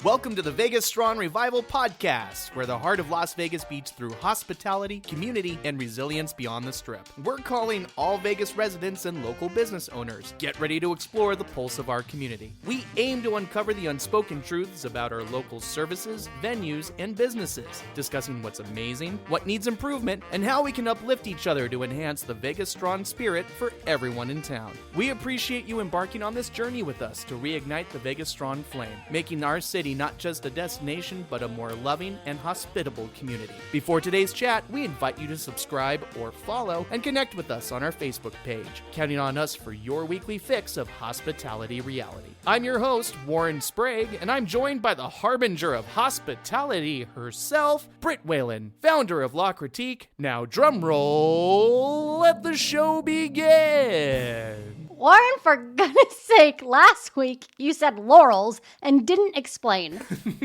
Welcome to the Vegas Strong Revival Podcast, where the heart of Las Vegas beats through hospitality, community, and resilience beyond the Strip. We're calling all Vegas residents and local business owners. Get ready to explore the pulse of our community. We aim to uncover the unspoken truths about our local services, venues, and businesses, discussing what's amazing, what needs improvement, and how we can uplift each other to enhance the Vegas Strong spirit for everyone in town. We appreciate you embarking on this journey with us to reignite the Vegas Strong flame, making our city not just a destination, but a more loving and hospitable community. Before today's chat, we invite you to subscribe or follow and connect with us on our Facebook page, counting on us for your weekly fix of hospitality reality. I'm your host, Warren Sprague, and I'm joined by the harbinger of hospitality herself, Britt Whalen, founder of LaCritique. Now, drum roll, let the show begin. Warren, for goodness sake, last week you said laurels and didn't explain.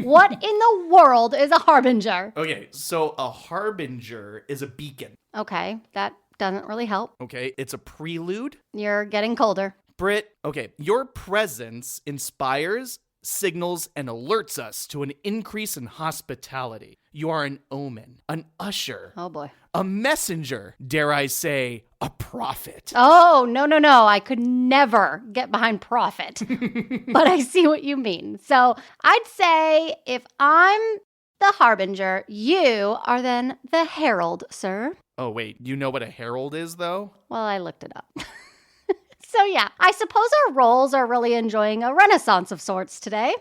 What in the world is a harbinger? Okay, so a harbinger is a beacon. Okay, that doesn't really help. Okay, it's a prelude. You're getting colder. Britt, okay, your presence inspires, signals, and alerts us to an increase in hospitality. You are an omen, an usher. Oh boy. A messenger, dare I say, a prophet. Oh, no. I could never get behind prophet. But I see what you mean. So I'd say if I'm the harbinger, you are then the herald, sir. Oh, wait, you know what a herald is, though? Well, I looked it up. So yeah, I suppose our roles are really enjoying a renaissance of sorts today.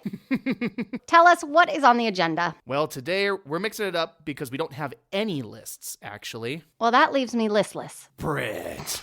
Tell us what is on the agenda. Well, today we're mixing it up because we don't have any lists, actually. Well, that leaves me listless. Britt,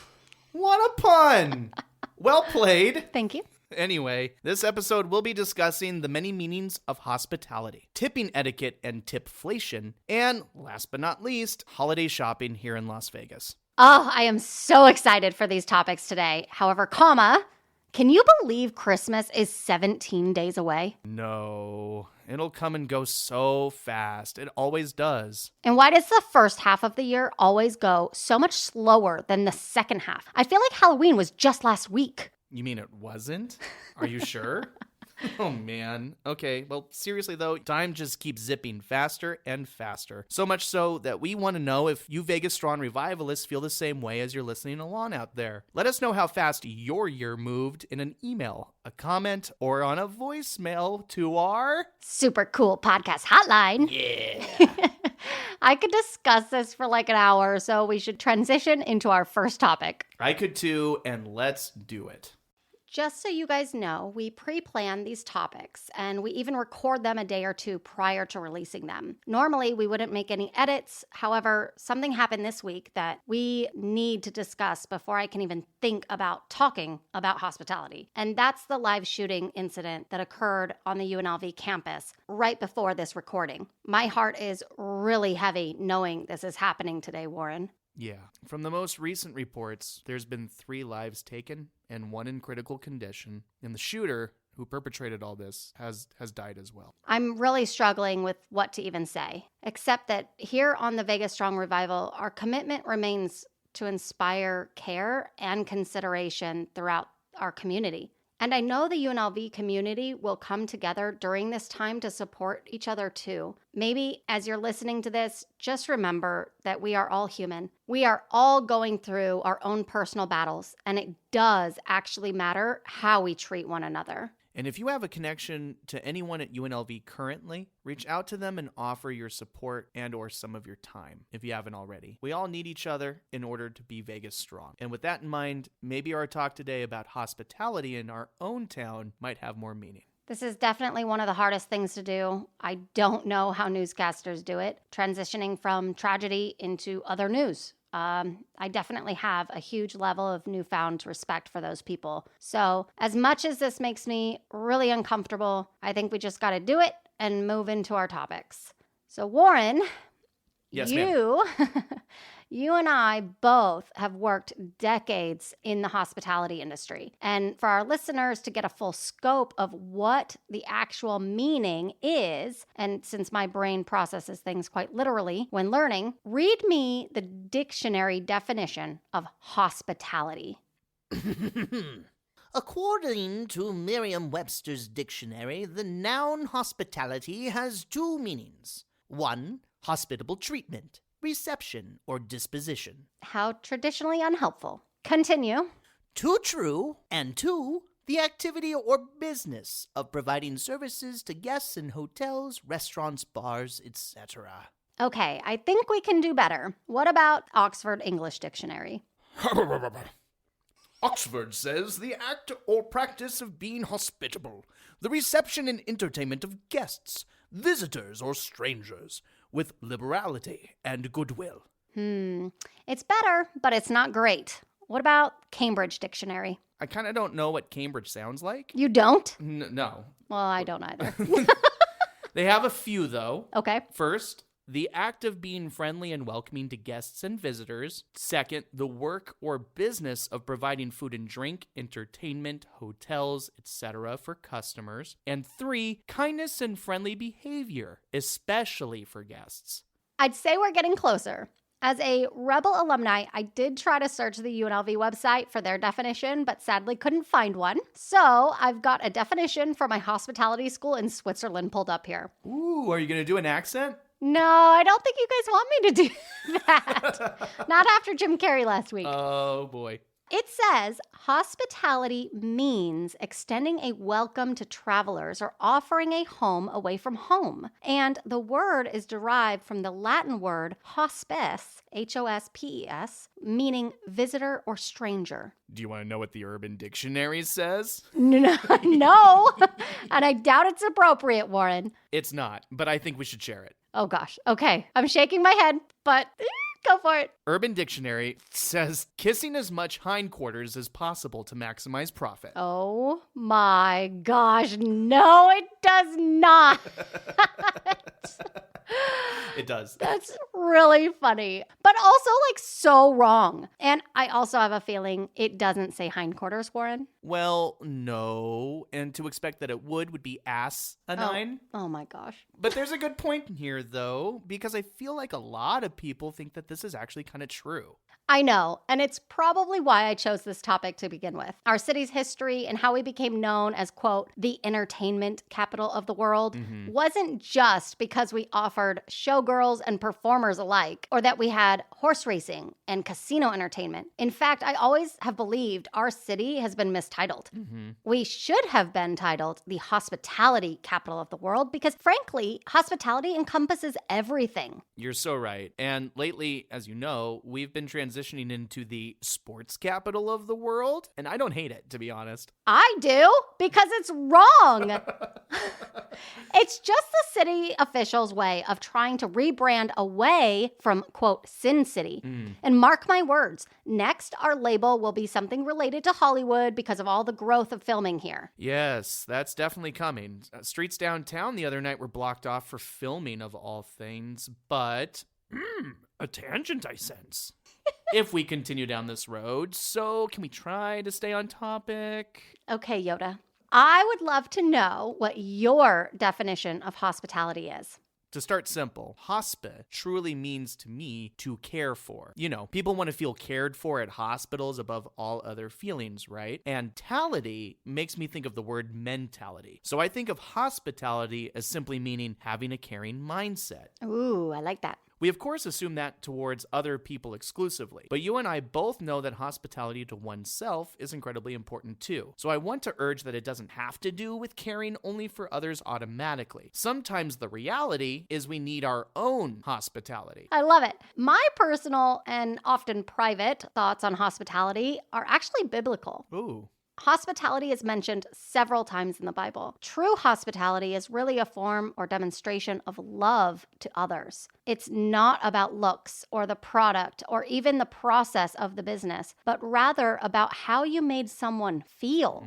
what a pun! Well played. Thank you. Anyway, this episode will be discussing the many meanings of hospitality, tipping etiquette and tipflation, and last but not least, holiday shopping here in Las Vegas. Oh, I am so excited for these topics today. However, can you believe Christmas is 17 days away? No, it'll come and go so fast. It always does. And why does the first half of the year always go so much slower than the second half? I feel like Halloween was just last week. You mean it wasn't? Are you sure? Oh, man. Okay, well, seriously, though, time just keeps zipping faster and faster. So much so that we want to know if you Vegas Strong revivalists feel the same way as you're listening along out there. Let us know how fast your year moved in an email, a comment, or on a voicemail to our super cool podcast hotline. Yeah. I could discuss this for like an hour, so we should transition into our first topic. I could too, and let's do it. Just so you guys know, we pre-plan these topics, and we even record them a day or two prior to releasing them. Normally, we wouldn't make any edits. However, something happened this week that we need to discuss before I can even think about talking about hospitality. And that's the live shooting incident that occurred on the UNLV campus right before this recording. My heart is really heavy knowing this is happening today, Warren. Yeah. From the most recent reports, there's been 3 lives taken and 1 in critical condition. And the shooter who perpetrated all this has died as well. I'm really struggling with what to even say, except that here on the Vegas Strong Revival, our commitment remains to inspire care and consideration throughout our community. And I know the UNLV community will come together during this time to support each other too. Maybe as you're listening to this, just remember that we are all human. We are all going through our own personal battles, and it does actually matter how we treat one another. And if you have a connection to anyone at UNLV currently, reach out to them and offer your support and or some of your time if you haven't already. We all need each other in order to be Vegas strong. And with that in mind, maybe our talk today about hospitality in our own town might have more meaning. This is definitely one of the hardest things to do. I don't know how newscasters do it, transitioning from tragedy into other news. I definitely have a huge level of newfound respect for those people. So as much as this makes me really uncomfortable, I think we just got to do it and move into our topics. So Warren, yes, you and I both have worked decades in the hospitality industry. And for our listeners to get a full scope of what the actual meaning is, and since my brain processes things quite literally when learning, read me the dictionary definition of hospitality. According to Merriam-Webster's dictionary, the noun hospitality has two meanings. One, hospitable treatment, reception, or disposition. How traditionally unhelpful. Continue. Two, true, and two, the activity or business of providing services to guests in hotels, restaurants, bars, etc. Okay, I think we can do better. What about Oxford English Dictionary? Oxford says the act or practice of being hospitable, the reception and entertainment of guests, visitors, or strangers, with liberality and goodwill. It's better, but it's not great. What about Cambridge Dictionary? I kind of don't know what Cambridge sounds like. You don't? No. Well, I don't either. They have a few, though. Okay. First, the act of being friendly and welcoming to guests and visitors. Second, the work or business of providing food and drink, entertainment, hotels, etc. for customers. And three, kindness and friendly behavior, especially for guests. I'd say we're getting closer. As a Rebel alumni, I did try to search the UNLV website for their definition, but sadly couldn't find one. So I've got a definition for my hospitality school in Switzerland pulled up here. Ooh, are you going to do an accent? No, I don't think you guys want me to do that. Not after Jim Carrey last week. Oh, boy. It says hospitality means extending a welcome to travelers or offering a home away from home. And the word is derived from the Latin word hospes, Hospes, meaning visitor or stranger. Do you want to know what the Urban Dictionary says? No. And I doubt it's appropriate, Warren. It's not, but I think we should share it. Oh gosh. Okay. I'm shaking my head, but go for it. Urban Dictionary says kissing as much hindquarters as possible to maximize profit. Oh my gosh. No, it does not. It does. That's really funny, but also like so wrong. And I also have a feeling it doesn't say hindquarters, Warren. Well, no. And to expect that it would be asinine. Oh my gosh. But there's a good point here, though, because I feel like a lot of people think that this is actually kind of true. I know, and it's probably why I chose this topic to begin with. Our city's history and how we became known as, quote, the entertainment capital of the world wasn't just because we offered showgirls and performers alike, or that we had horse racing and casino entertainment. In fact, I always have believed our city has been mistitled. We should have been titled the hospitality capital of the world because, frankly, hospitality encompasses everything. You're so right. And lately, as you know, we've been transitioning into the sports capital of the world, and I don't hate it, to be honest. I do, because it's wrong. It's just the city officials' way of trying to rebrand away from, quote, Sin City. And mark my words, next our label will be something related to Hollywood because of all the growth of filming here. Yes, that's definitely coming. Streets downtown the other night were blocked off for filming, of all things, but a tangent, I sense. If we continue down this road, so can we try to stay on topic? Okay, Yoda. I would love to know what your definition of hospitality is. To start simple, hospi truly means to me to care for. You know, people want to feel cared for at hospitals above all other feelings, right? And tality makes me think of the word mentality. So I think of hospitality as simply meaning having a caring mindset. Ooh, I like that. We, of course, assume that towards other people exclusively, but you and I both know that hospitality to oneself is incredibly important too. So I want to urge that it doesn't have to do with caring only for others automatically. Sometimes the reality is we need our own hospitality. I love it. My personal and often private thoughts on hospitality are actually biblical. Ooh. Hospitality is mentioned several times in the Bible. True hospitality is really a form or demonstration of love to others. It's not about looks or the product or even the process of the business, but rather about how you made someone feel.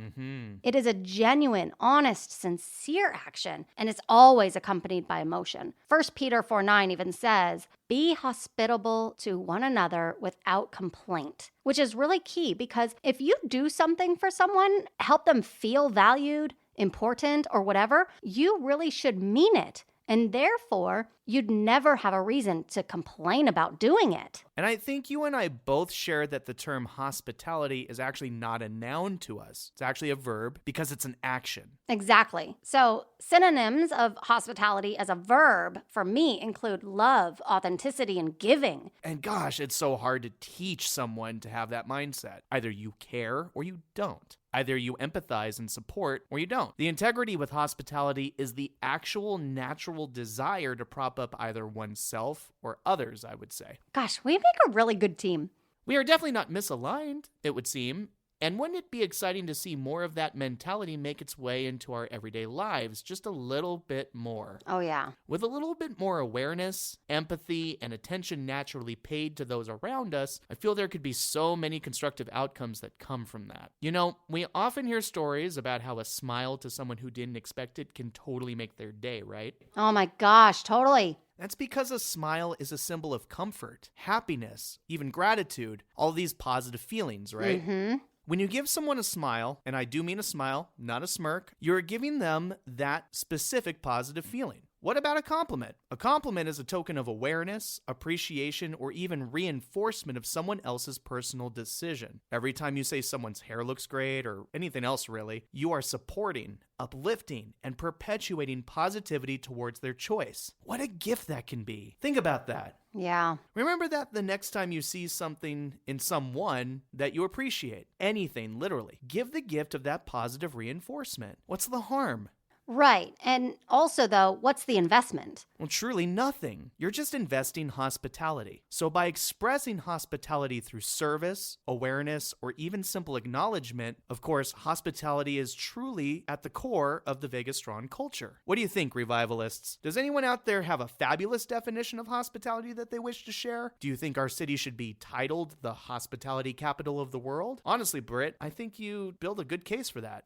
It is a genuine, honest, sincere action, and it's always accompanied by emotion. 1 Peter 4:9 even says, "Be hospitable to one another without complaint," which is really key because if you do something for someone, help them feel valued, important, or whatever, you really should mean it. And therefore, you'd never have a reason to complain about doing it. And I think you and I both share that the term hospitality is actually not a noun to us. It's actually a verb because it's an action. Exactly. So synonyms of hospitality as a verb for me include love, authenticity, and giving. And gosh, it's so hard to teach someone to have that mindset. Either you care or you don't. Either you empathize and support or you don't. The integrity with hospitality is the actual natural desire to prop up either oneself or others, I would say. Gosh, we make a really good team. We are definitely not misaligned, it would seem. And wouldn't it be exciting to see more of that mentality make its way into our everyday lives just a little bit more? Oh, yeah. With a little bit more awareness, empathy, and attention naturally paid to those around us, I feel there could be so many constructive outcomes that come from that. You know, we often hear stories about how a smile to someone who didn't expect it can totally make their day, right? Oh my gosh, totally. That's because a smile is a symbol of comfort, happiness, even gratitude, all these positive feelings, right? Mm-hmm. When you give someone a smile, and I do mean a smile, not a smirk, you're giving them that specific positive feeling. What about a compliment? A compliment is a token of awareness, appreciation, or even reinforcement of someone else's personal decision. Every time you say someone's hair looks great or anything else really, you are supporting, uplifting, and perpetuating positivity towards their choice. What a gift that can be. Think about that. Yeah. Remember that the next time you see something in someone that you appreciate. Anything, literally. Give the gift of that positive reinforcement. What's the harm? Right. And also, though, what's the investment? Well, truly nothing. You're just investing hospitality. So by expressing hospitality through service, awareness, or even simple acknowledgement, of course, hospitality is truly at the core of the Vegas Strong culture. What do you think, revivalists? Does anyone out there have a fabulous definition of hospitality that they wish to share? Do you think our city should be titled the hospitality capital of the world? Honestly, Britt, I think you build a good case for that.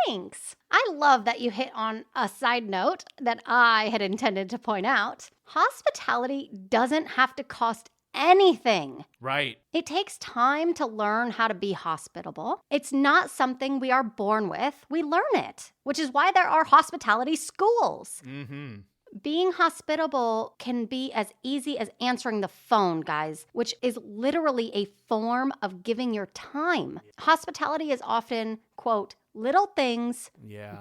Thanks. I love that you hit on a side note that I had intended to point out. Hospitality doesn't have to cost anything. Right. It takes time to learn how to be hospitable. It's not something we are born with. We learn it, which is why there are hospitality schools. Mm-hmm. Being hospitable can be as easy as answering the phone, guys, which is literally a form of giving your time. Hospitality is often, quote, little things,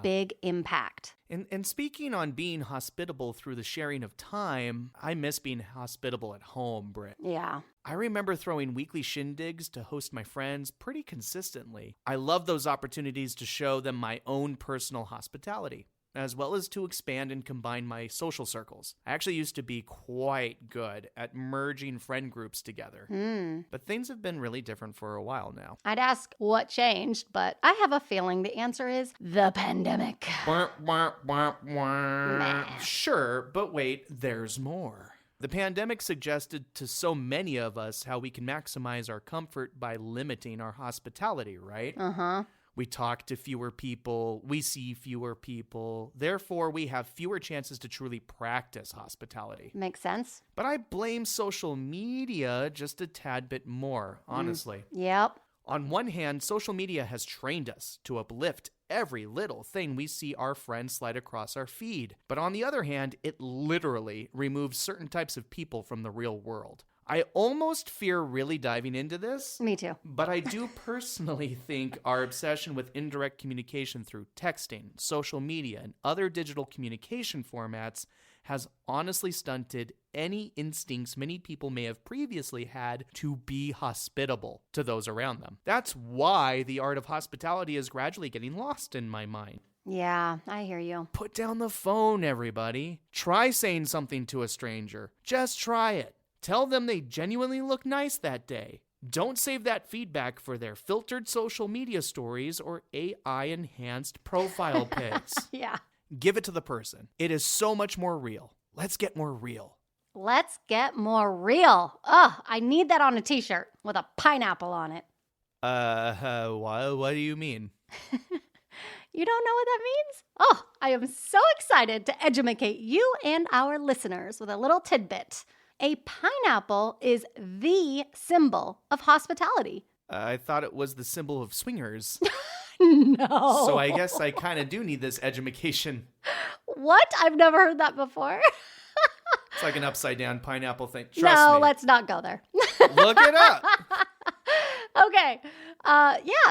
big impact. And speaking on being hospitable through the sharing of time, I miss being hospitable at home, Britt. Yeah. I remember throwing weekly shindigs to host my friends pretty consistently. I love those opportunities to show them my own personal hospitality, as well as to expand and combine my social circles. I actually used to be quite good at merging friend groups together. But things have been really different for a while now. I'd ask what changed, but I have a feeling the answer is the pandemic. Sure, but wait, there's more. The pandemic suggested to so many of us how we can maximize our comfort by limiting our hospitality, right? Uh-huh. We talk to fewer people, we see fewer people, therefore we have fewer chances to truly practice hospitality. Makes sense. But I blame social media just a tad bit more, honestly. Yep. On one hand, social media has trained us to uplift every little thing we see our friends slide across our feed. But on the other hand, it literally removes certain types of people from the real world. I almost fear really diving into this. Me too. But I do personally think our obsession with indirect communication through texting, social media, and other digital communication formats has honestly stunted any instincts many people may have previously had to be hospitable to those around them. That's why the art of hospitality is gradually getting lost in my mind. Yeah, I hear you. Put down the phone, everybody. Try saying something to a stranger. Just try it. Tell them they genuinely look nice that day. Don't save that feedback for their filtered social media stories or AI-enhanced profile pics. Yeah. Give it to the person. It is so much more real. Let's get more real. Let's get more real. Oh, I need that on a t-shirt with a pineapple on it. What do you mean? You don't know what that means? Oh, I am so excited to educate you and our listeners with a little tidbit. A pineapple is the symbol of hospitality. I thought it was the symbol of swingers. No. So I guess I kind of do need this education. What? I've never heard that before. It's like an upside down pineapple thing. No, Me. let's not go there. Look it up. Okay.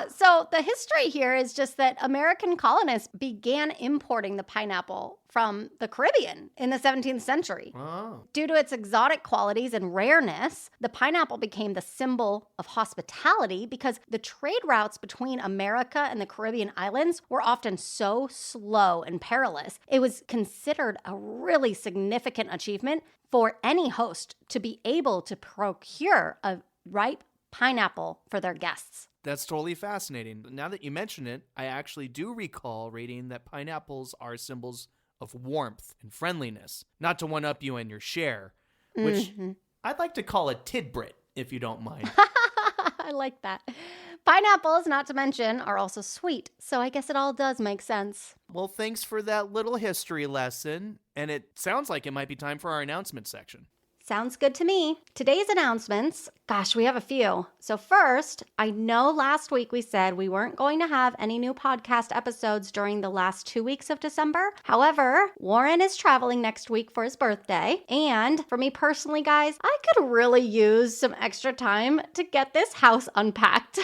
So the history here is just that American colonists began importing the pineapple from the Caribbean in the 17th century. Oh. Due to its exotic qualities and rareness, the pineapple became the symbol of hospitality because the trade routes between America and the Caribbean islands were often so slow and perilous. It was considered a really significant achievement for any host to be able to procure a ripe pineapple for their guests. That's totally fascinating. Now that you mention it, I actually do recall reading that pineapples are symbols of warmth and friendliness, not to one-up you and your share, which I'd like to call a tidbit, if you don't mind. I like that. Pineapples, not to mention, are also sweet, so I guess it all does make sense. Well, thanks for that little history lesson, and it sounds like it might be time for our announcement section. Sounds good to me. Today's announcements, gosh, we have a few. So first, I know last week we said we weren't going to have any new podcast episodes during the last 2 weeks of December. However, Warren is traveling next week for his birthday. And for me personally, guys, I could really use some extra time to get this house unpacked.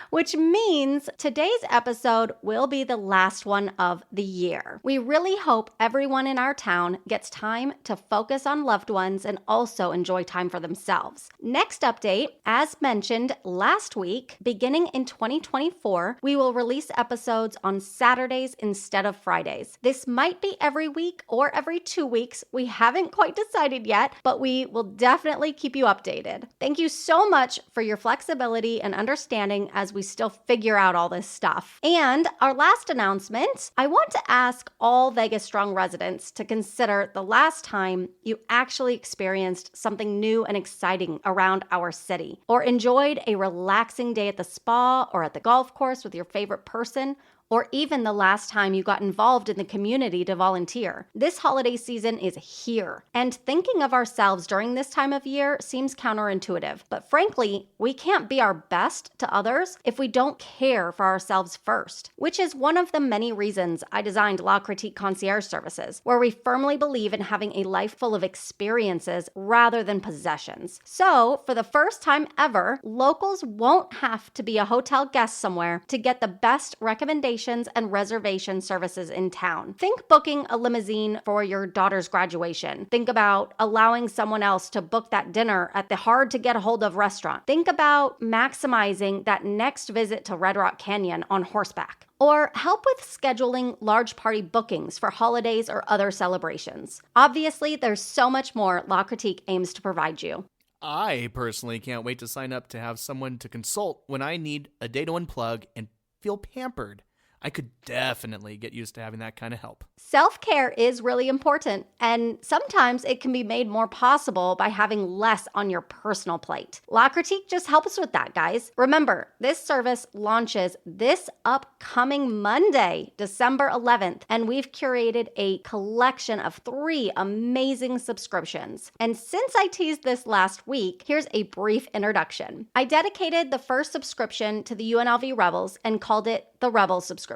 Which means today's episode will be the last one of the year. We really hope everyone in our town gets time to focus on loved ones and also enjoy time for themselves. Next update, as mentioned last week, beginning in 2024, we will release episodes on Saturdays instead of Fridays. This might be every week or every 2 weeks. We haven't quite decided yet, but we will definitely keep you updated. Thank you so much for your flexibility and understanding as we still figure out all this stuff. And our last announcement, I want to ask all Vegas Strong residents to consider the last time you actually experienced something new and exciting around our city, or enjoyed a relaxing day at the spa or at the golf course with your favorite person, or even the last time you got involved in the community to volunteer. This holiday season is here, and thinking of ourselves during this time of year seems counterintuitive. But frankly, we can't be our best to others if we don't care for ourselves first, which is one of the many reasons I designed Critique Concierge Services, where we firmly believe in having a life full of experiences rather than possessions. So, for the first time ever, locals won't have to be a hotel guest somewhere to get the best recommendations and reservation services in town. Think booking a limousine for your daughter's graduation. Think about allowing someone else to book that dinner at the hard to get a hold of restaurant. Think about maximizing that next visit to Red Rock Canyon on horseback. Or help with scheduling large party bookings for holidays or other celebrations. Obviously, there's so much more La Critique aims to provide you. I personally can't wait to sign up to have someone to consult when I need a day to unplug and feel pampered. I could definitely get used to having that kind of help. Self-care is really important, and sometimes it can be made more possible by having less on your personal plate. La Critique just helps with that, guys. Remember, this service launches this upcoming Monday, December 11th, and we've curated a collection of 3 amazing subscriptions. And since I teased this last week, here's a brief introduction. I dedicated the first subscription to the UNLV Rebels and called it the Rebel subscription.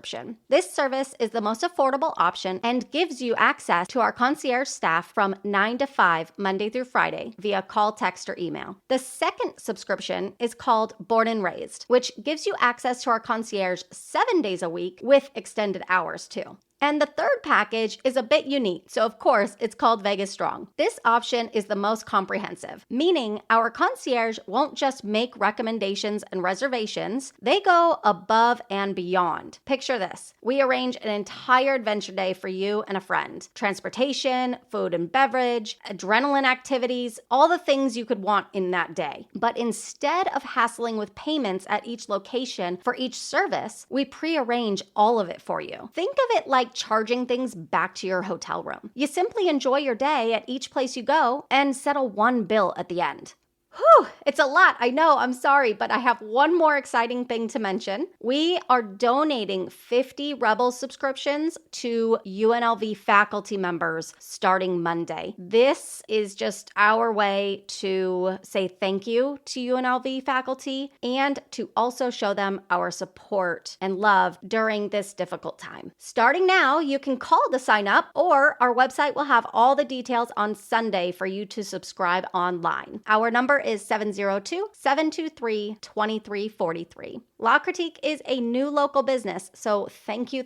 This service is the most affordable option and gives you access to our concierge staff from 9 to 5 Monday through Friday via call, text, or email. The second subscription is called Born and Raised, which gives you access to our concierge 7 days a week with extended hours too. And the third package is a bit unique, so of course it's called Vegas Strong. This option is the most comprehensive, meaning our concierge won't just make recommendations and reservations, they go above and beyond. Picture this. We arrange an entire adventure day for you and a friend. Transportation, food and beverage, adrenaline activities, all the things you could want in that day. But instead of hassling with payments at each location for each service, we pre-arrange all of it for you. Think of it like charging things back to your hotel room. You simply enjoy your day at each place you go and settle one bill at the end. Whew, it's a lot. I know, I'm sorry, but I have one more exciting thing to mention. We are donating 50 Rebel subscriptions to UNLV faculty members starting Monday. This is just our way to say thank you to UNLV faculty and to also show them our support and love during this difficult time. Starting now, you can call to sign up, or our website will have all the details on Sunday for you to subscribe online. Our number is 702-723-2343. La Critique is a new local business, so thank you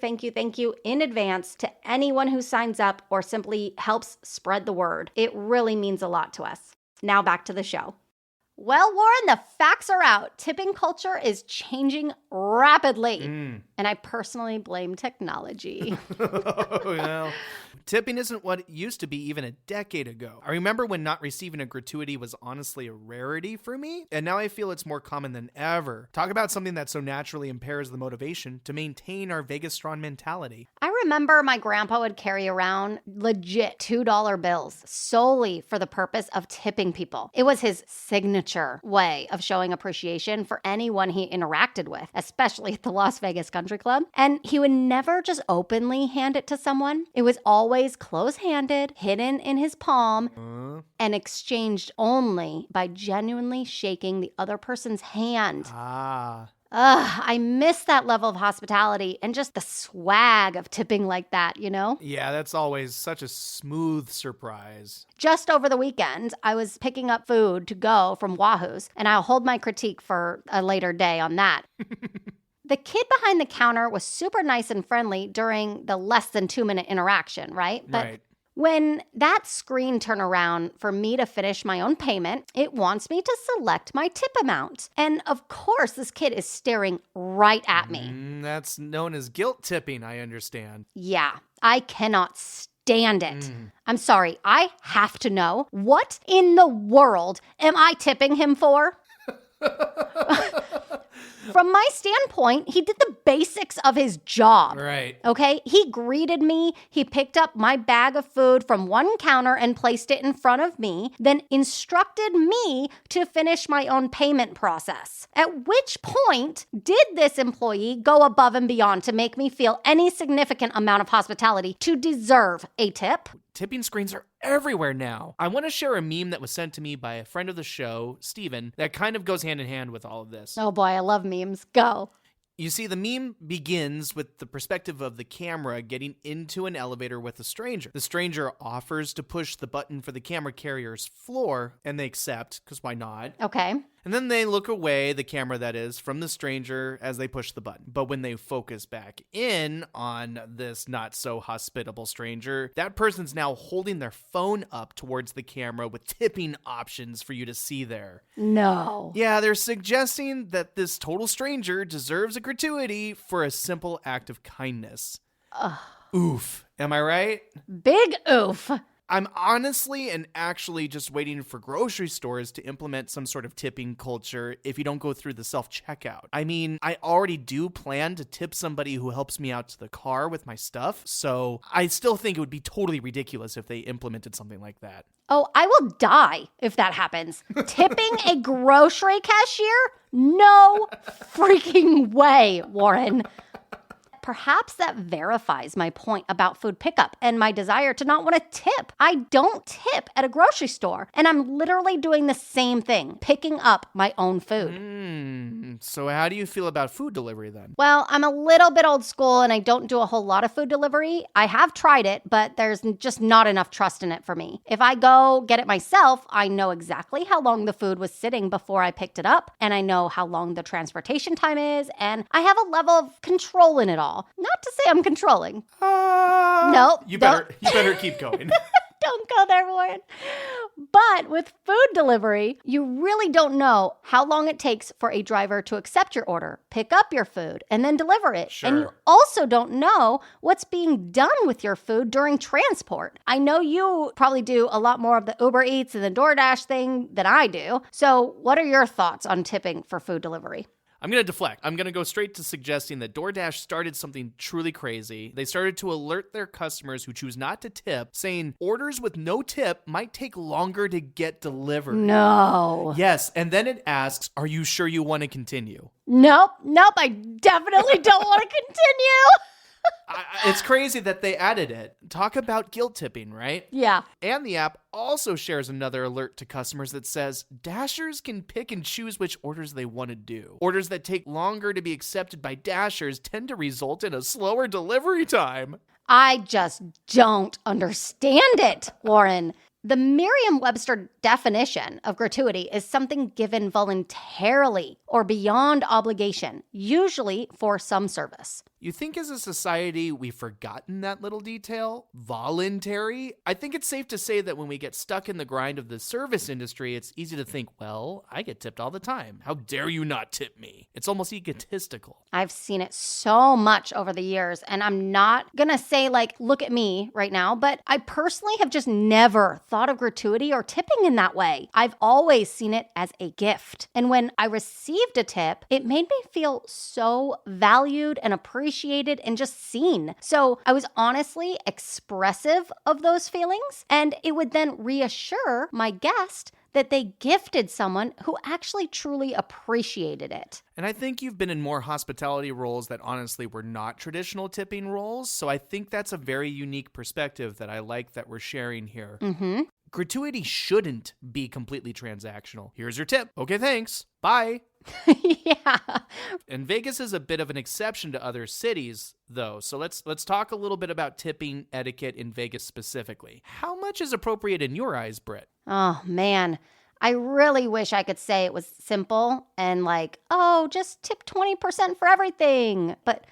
in advance to anyone who signs up or simply helps spread the word. It really means a lot to us. Now back to the show. Well, Warren, the facts are out. Tipping culture is changing rapidly. And I personally blame technology. Well, tipping isn't what it used to be even a decade ago. I remember when not receiving a gratuity was honestly a rarity for me, and now I feel it's more common than ever. Talk about something that so naturally impairs the motivation to maintain our Vegas strong mentality. I remember my grandpa would carry around legit $2 bills solely for the purpose of tipping people. It was his signature way of showing appreciation for anyone he interacted with, especially at the Las Vegas Country Club. And he would never just openly hand it to someone. It was always close-handed, hidden in his palm, and exchanged only by genuinely shaking the other person's hand. I miss that level of hospitality and just the swag of tipping like that, you know? Yeah, that's always such a smooth surprise. Just over the weekend, I was picking up food to go from Wahoo's, and I'll hold my critique for a later day on that. The kid behind the counter was super nice and friendly during the less than 2-minute interaction, right? But when that screen turned around for me to finish my own payment, it wants me to select my tip amount. And of course, this kid is staring right at me. That's known as guilt tipping, I understand. Yeah, I cannot stand it. I'm sorry, I have to know, what in the world am I tipping him for? From my standpoint, he did the basics of his job. Right. Okay? He greeted me. He picked up my bag of food from one counter and placed it in front of me, then instructed me to finish my own payment process. At which point did this employee go above and beyond to make me feel any significant amount of hospitality to deserve a tip? Tipping screens are everywhere now. I want to share a meme that was sent to me by a friend of the show, Steven, that kind of goes hand in hand with all of this. Oh boy, I love memes. Go. You see, the meme begins with the perspective of the camera getting into an elevator with a stranger. The stranger offers to push the button for the camera carrier's floor, and they accept, because why not? Okay. And then they look away, the camera that is, from the stranger as they push the button. But when they focus back in on this not so hospitable stranger, that person's now holding their phone up towards the camera with tipping options for you to see there. No. Yeah, they're suggesting that this total stranger deserves a gratuity for a simple act of kindness. Oof. Am I right? Big oof. I'm honestly and actually just waiting for grocery stores to implement some sort of tipping culture if you don't go through the self-checkout. I mean, I already do plan to tip somebody who helps me out to the car with my stuff, so I still think it would be totally ridiculous if they implemented something like that. Oh, I will die if that happens. Tipping a grocery cashier? No freaking way, Warren. Perhaps that verifies my point about food pickup and my desire to not want to tip. I don't tip at a grocery store, and I'm literally doing the same thing, picking up my own food. So how do you feel about food delivery then? Well, I'm a little bit old school and I don't do a whole lot of food delivery. I have tried it, but there's just not enough trust in it for me. If I go get it myself, I know exactly how long the food was sitting before I picked it up, and I know how long the transportation time is, and I have a level of control in it all. Not to say I'm controlling. Nope. You better keep going. Don't go there, Warren. But with food delivery, you really don't know how long it takes for a driver to accept your order, pick up your food, and then deliver it. Sure. And you also don't know what's being done with your food during transport. I know you probably do a lot more of the Uber Eats and the DoorDash thing than I do. So what are your thoughts on tipping for food delivery? I'm going to deflect. I'm going to go straight to suggesting that DoorDash started something truly crazy. They started to alert their customers who choose not to tip, saying orders with no tip might take longer to get delivered. No. Yes, and then it asks, are you sure you want to continue? Nope, I definitely don't want to continue. It's crazy that they added it. Talk about guilt tipping, right? Yeah. And the app also shares another alert to customers that says Dashers can pick and choose which orders they want to do. Orders that take longer to be accepted by Dashers tend to result in a slower delivery time. I just don't understand it, Warren. The Merriam-Webster definition of gratuity is something given voluntarily or beyond obligation, usually for some service. You think as a society we've forgotten that little detail? Voluntary? I think it's safe to say that when we get stuck in the grind of the service industry, it's easy to think, well, I get tipped all the time. How dare you not tip me? It's almost egotistical. I've seen it so much over the years, and I'm not gonna say like, look at me right now, but I personally have just never thought of gratuity or tipping in that way. I've always seen it as a gift. And when I received a tip, it made me feel so valued and appreciated and just seen. So I was honestly expressive of those feelings, and it would then reassure my guest that they gifted someone who actually truly appreciated it. And I think you've been in more hospitality roles that honestly were not traditional tipping roles, so I think that's a very unique perspective that I like that we're sharing here. Mm-hmm. Gratuity shouldn't be completely transactional. Here's your tip. Okay, thanks. Bye. Yeah. And Vegas is a bit of an exception to other cities, though. So let's talk a little bit about tipping etiquette in Vegas specifically. How much is appropriate in your eyes, Britt? Oh, man. I really wish I could say it was simple and like, oh, just tip 20% for everything. But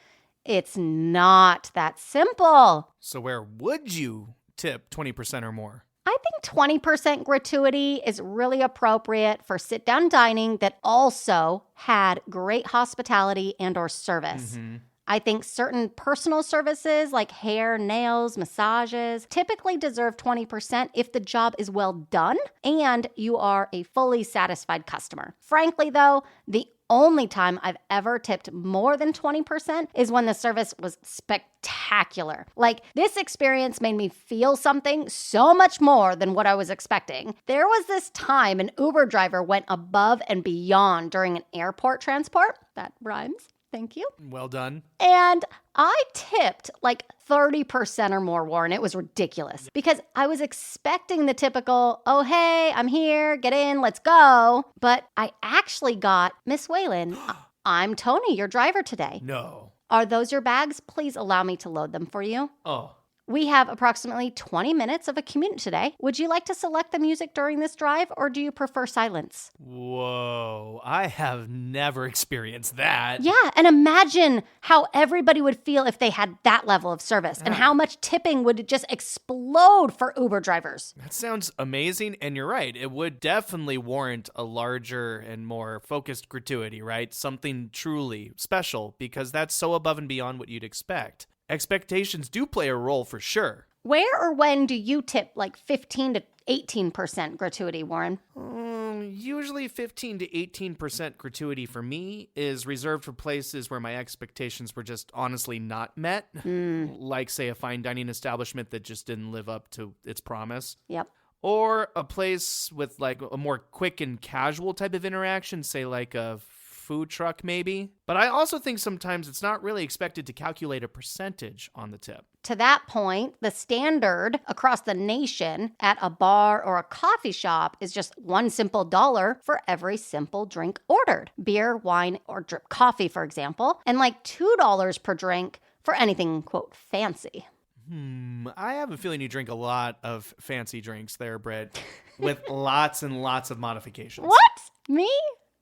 it's not that simple. So where would you tip 20% or more? I think 20% gratuity is really appropriate for sit-down dining that also had great hospitality and or service. Mm-hmm. I think certain personal services like hair, nails, massages typically deserve 20% if the job is well done and you are a fully satisfied customer. Frankly, though, the only time I've ever tipped more than 20% is when the service was spectacular. Like, this experience made me feel something so much more than what I was expecting. There was this time an Uber driver went above and beyond during an airport transport. That rhymes. Thank you. Well done. And I tipped like 30% or more, Warren. It was ridiculous because I was expecting the typical, oh, hey, I'm here, get in, let's go. But I actually got, Miss Whalen, I'm Tony, your driver today. No. Are those your bags? Please allow me to load them for you. Oh. We have approximately 20 minutes of a commute today. Would you like to select the music during this drive, or do you prefer silence? Whoa, I have never experienced that. Yeah, and imagine how everybody would feel if they had that level of service and how much tipping would just explode for Uber drivers. That sounds amazing, and you're right. It would definitely warrant a larger and more focused gratuity, right? Something truly special, because that's so above and beyond what you'd expect. Expectations do play a role for sure. Where or when do you tip like 15 to 18% gratuity, Warren? Usually 15 to 18% gratuity for me is reserved for places where my expectations were just honestly not met. Like, say, a fine dining establishment that just didn't live up to its promise. Yep. Or a place with like a more quick and casual type of interaction, say like a food truck maybe. But I also think sometimes it's not really expected to calculate a percentage on the tip. To that point, the standard across the nation at a bar or a coffee shop is just $1 simple dollar for every simple drink ordered. Beer, wine, or drip coffee, for example, and like $2 per drink for anything, quote, fancy. I have a feeling you drink a lot of fancy drinks there, Britt, with lots and lots of modifications. What? Me?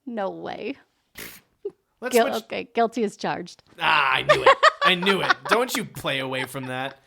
No way. Let's switch. Okay, guilty as charged. I knew it. I knew it. Don't you play away from that.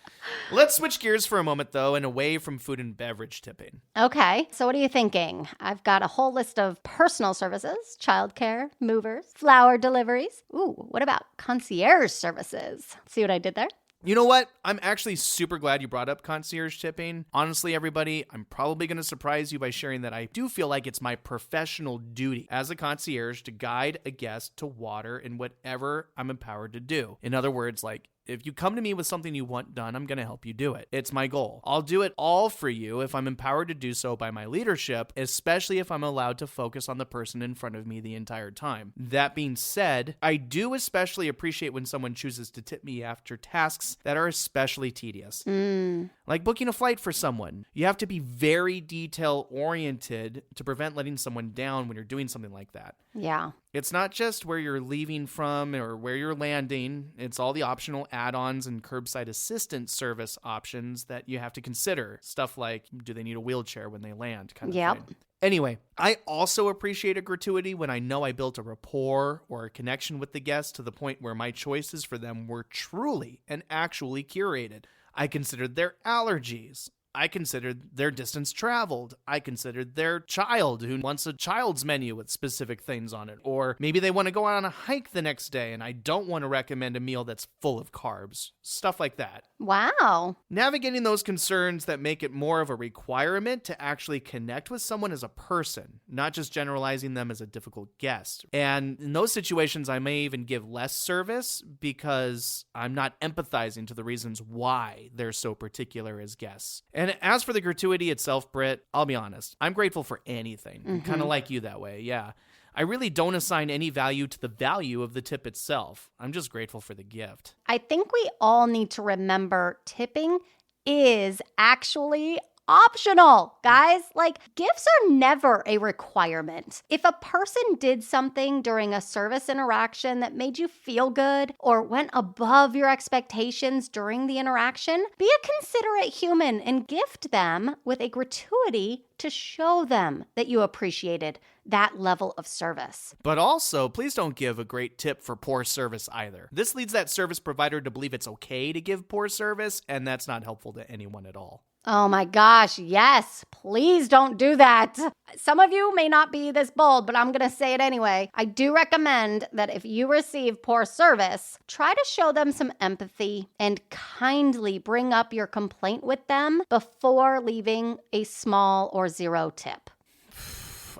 Let's switch gears for a moment, though, and away from food and beverage tipping. Okay, so what are you thinking? I've got a whole list of personal services, childcare, movers, flower deliveries. Ooh, what about concierge services? See what I did there? You know what? I'm actually super glad you brought up concierge tipping. Honestly, everybody, I'm probably going to surprise you by sharing that I do feel like it's my professional duty as a concierge to guide a guest to water in whatever I'm empowered to do. In other words, like, if you come to me with something you want done, I'm going to help you do it. It's my goal. I'll do it all for you if I'm empowered to do so by my leadership, especially if I'm allowed to focus on the person in front of me the entire time. That being said, I do especially appreciate when someone chooses to tip me after tasks that are especially tedious. Like booking a flight for someone. You have to be very detail-oriented to prevent letting someone down when you're doing something like that. Yeah. It's not just where you're leaving from or where you're landing. It's all the optional add-ons and curbside assistance service options that you have to consider. Stuff like, do they need a wheelchair when they land, kind of thing. Anyway, I also appreciate a gratuity when I know I built a rapport or a connection with the guest to the point where my choices for them were truly and actually curated. I considered their allergies. I considered their distance traveled. I considered their child who wants a child's menu with specific things on it. Or maybe they want to go out on a hike the next day and I don't want to recommend a meal that's full of carbs. Stuff like that. Wow. Navigating those concerns that make it more of a requirement to actually connect with someone as a person, not just generalizing them as a difficult guest. And in those situations, I may even give less service because I'm not empathizing to the reasons why they're so particular as guests. And as for the gratuity itself, Britt, I'll be honest, I'm grateful for anything. Kind of like you that way, yeah. I really don't assign any value to the value of the tip itself. I'm just grateful for the gift. I think we all need to remember tipping is actually optional, guys. Like, gifts are never a requirement. If a person did something during a service interaction that made you feel good or went above your expectations during the interaction, be a considerate human and gift them with a gratuity to show them that you appreciated that level of service. But also, please don't give a great tip for poor service either. This leads that service provider to believe it's okay to give poor service, and that's not helpful to anyone at all. Oh my gosh, yes. Please don't do that. Some of you may not be this bold, but I'm going to say it anyway. I do recommend that if you receive poor service, try to show them some empathy and kindly bring up your complaint with them before leaving a small or zero tip.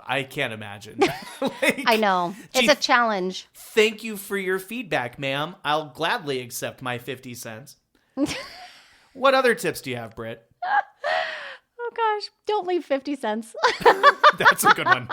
I can't imagine. I know. It's a challenge. Thank you for your feedback, ma'am. I'll gladly accept my 50 cents. What other tips do you have, Britt? Oh gosh, don't leave 50 cents. That's a good one.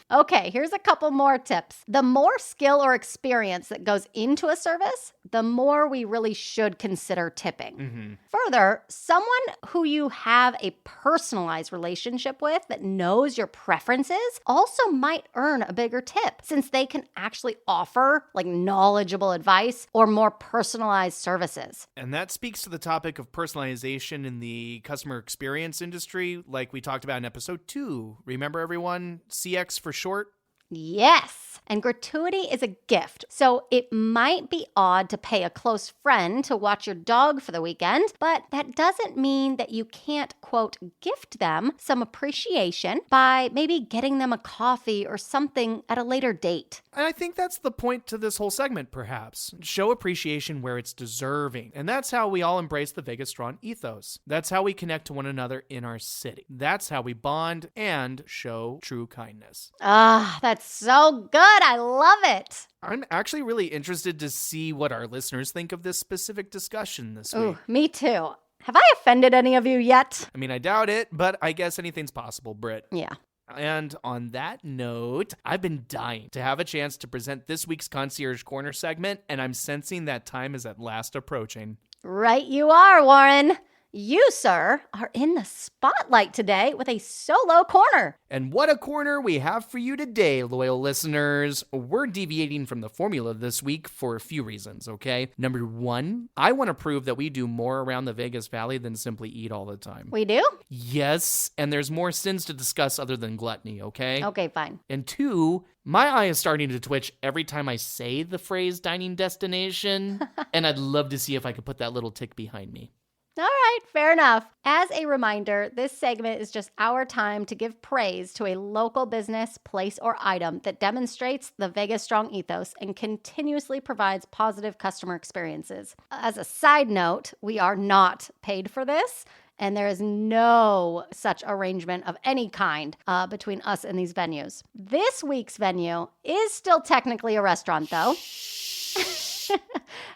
Okay, here's a couple more tips. The more skill or experience that goes into a service, the more we really should consider tipping. Further, someone who you have a personalized relationship with that knows your preferences also might earn a bigger tip since they can actually offer like knowledgeable advice or more personalized services. And that speaks to the topic of personalization in the customer experience industry, like we talked about in episode 2. Remember, everyone? CX for short? Yes, and gratuity is a gift, so it might be odd to pay a close friend to watch your dog for the weekend, but that doesn't mean that you can't, quote, gift them some appreciation by maybe getting them a coffee or something at a later date. And I think that's the point to this whole segment, perhaps. Show appreciation where it's deserving. And that's how we all embrace the Vegas Strong ethos. That's how we connect to one another in our city. That's how we bond and show true kindness. That's so good. I love it. I'm actually really interested to see what our listeners think of this specific discussion this week. Ooh, me too. Have I offended any of you yet? I mean, I doubt it, but I guess anything's possible, Britt. Yeah. And on that note, I've been dying to have a chance to present this week's Concierge Corner segment, and I'm sensing that time is at last approaching. Right you are, Warren. You, sir, are in the spotlight today with a solo corner. And what a corner we have for you today, loyal listeners. We're deviating from the formula this week for a few reasons, okay? Number 1, I want to prove that we do more around the Vegas Valley than simply eat all the time. We do? Yes, and there's more sins to discuss other than gluttony, okay? Okay, fine. And 2, my eye is starting to twitch every time I say the phrase dining destination, and I'd love to see if I could put that little tick behind me. All right, fair enough. As a reminder, this segment is just our time to give praise to a local business, place, or item that demonstrates the Vegas Strong ethos and continuously provides positive customer experiences. As a side note, we are not paid for this, and there is no such arrangement of any kind between us and these venues. This week's venue is still technically a restaurant, though.